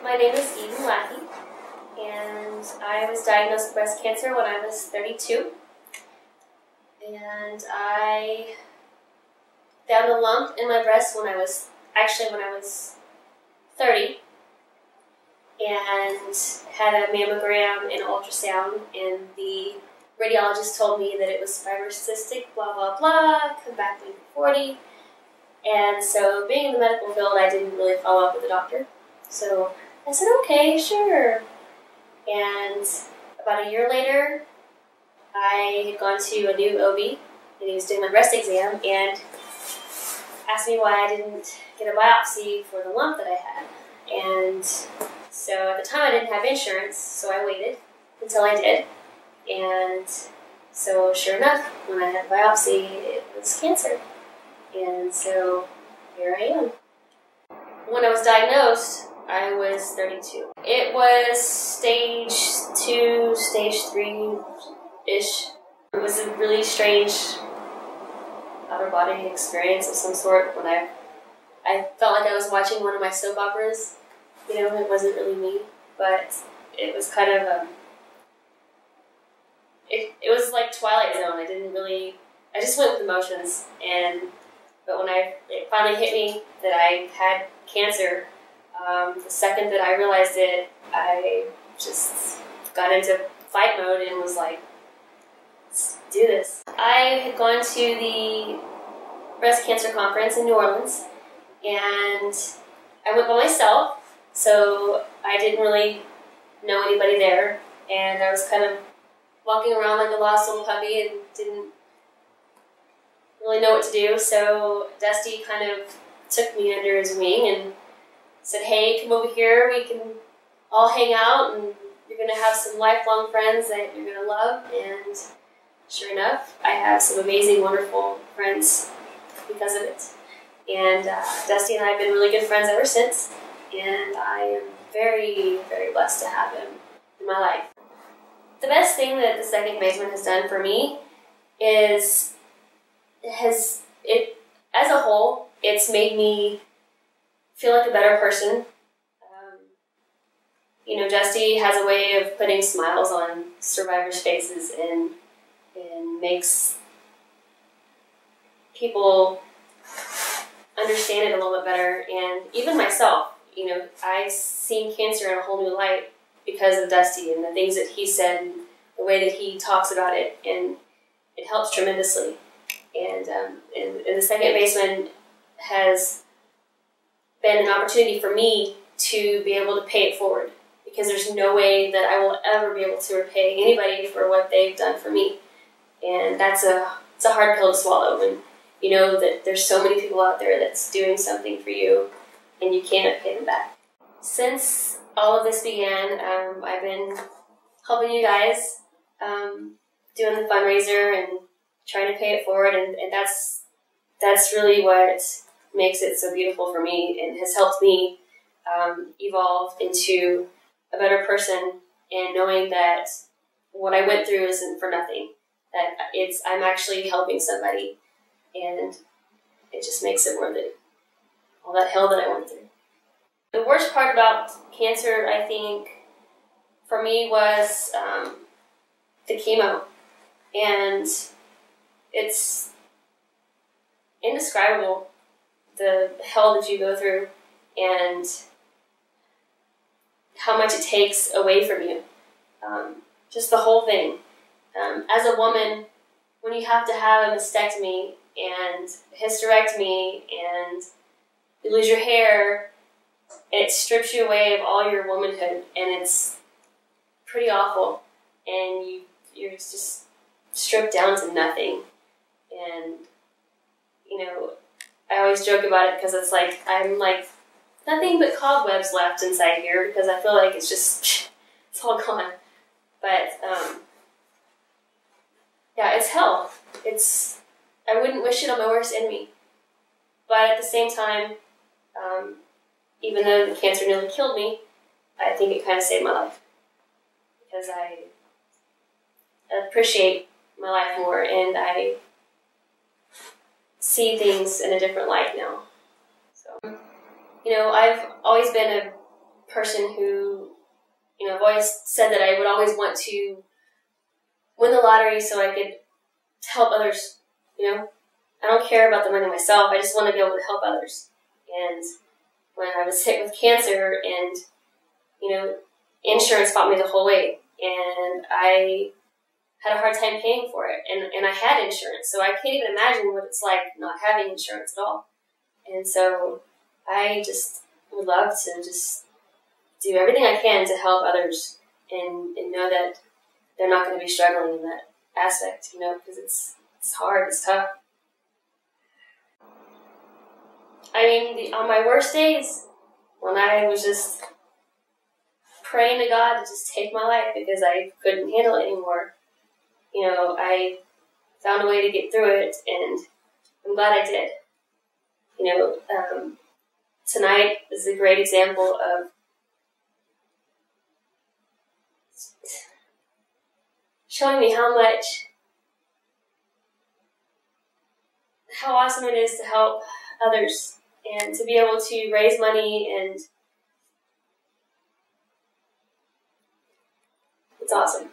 My name is Eden Lackey, and I was diagnosed with breast cancer when I was 32. And I found a lump in my breast when I was 30, and had a mammogram and ultrasound, and the radiologist told me that it was fibrocystic, blah, blah, blah, come back when you're 40. And so being in the medical field, I didn't really follow up with the doctor. So I said, okay, sure. And about a year later, I had gone to a new OB, and he was doing my breast exam, and asked me why I didn't get a biopsy for the lump that I had. And so at the time I didn't have insurance, so I waited until I did. And so sure enough, when I had a biopsy, it was cancer. And so here I am. When I was diagnosed, I was 32. It was stage 2, stage 3-ish. It was a really strange out-of-body experience of some sort when I felt like I was watching one of my soap operas. You know, it wasn't really me, but it was kind of it was like Twilight Zone. I just went with emotions, but when it finally hit me that I had cancer, the second that I realized it, I just got into fight mode and was like, let's do this. I had gone to the breast cancer conference in New Orleans, and I went by myself, so I didn't really know anybody there, and I was kind of walking around like a lost little puppy and didn't really know what to do. So Dusty kind of took me under his wing and said, hey, come over here, we can all hang out, and you're going to have some lifelong friends that you're going to love. And sure enough, I have some amazing, wonderful friends because of it. And Dusty and I have been really good friends ever since, and I am very, very blessed to have him in my life. The best thing that the second basement has done for me is, as a whole, it's made me feel like a better person. Dusty has a way of putting smiles on survivors' faces and makes people understand it a little bit better. And even myself, I've seen cancer in a whole new light because of Dusty and the things that he said and the way that he talks about it, and it helps tremendously. And the second basement has been an opportunity for me to be able to pay it forward, because there's no way that I will ever be able to repay anybody for what they've done for me. And it's a hard pill to swallow when you know that there's so many people out there that's doing something for you and you can't pay them back. Since all of this began, I've been helping you guys, doing the fundraiser and trying to pay it forward, and that's really what makes it so beautiful for me and has helped me evolve into a better person, and knowing that what I went through isn't for nothing, that I'm actually helping somebody, and it just makes it worth it, all that hell that I went through. The worst part about cancer, I think, for me was the chemo, and it's indescribable, the hell that you go through and how much it takes away from you. Just the whole thing. As a woman, when you have to have a mastectomy and hysterectomy and you lose your hair, and it strips you away of all your womanhood, and it's pretty awful, and you're just stripped down to nothing. And I always joke about it because it's like I'm like nothing but cobwebs left inside here, because I feel like it's all gone. But yeah, it's hell. I wouldn't wish it on my worst enemy. But at the same time, even though the cancer nearly killed me, I think it kind of saved my life, because I appreciate my life more, and I see things in a different light now. So, I've always been a person who, I've always said that I would always want to win the lottery so I could help others. I don't care about the money myself. I just want to be able to help others. And when I was sick with cancer, and insurance fought me the whole way, and I had a hard time paying for it, and I had insurance, so I can't even imagine what it's like not having insurance at all. And so I just would love to just do everything I can to help others, and know that they're not going to be struggling in that aspect, because it's hard, it's tough. I mean, on my worst days, when I was just praying to God to just take my life because I couldn't handle it anymore, I found a way to get through it, and I'm glad I did. Tonight is a great example of showing me how awesome it is to help others and to be able to raise money, and it's awesome.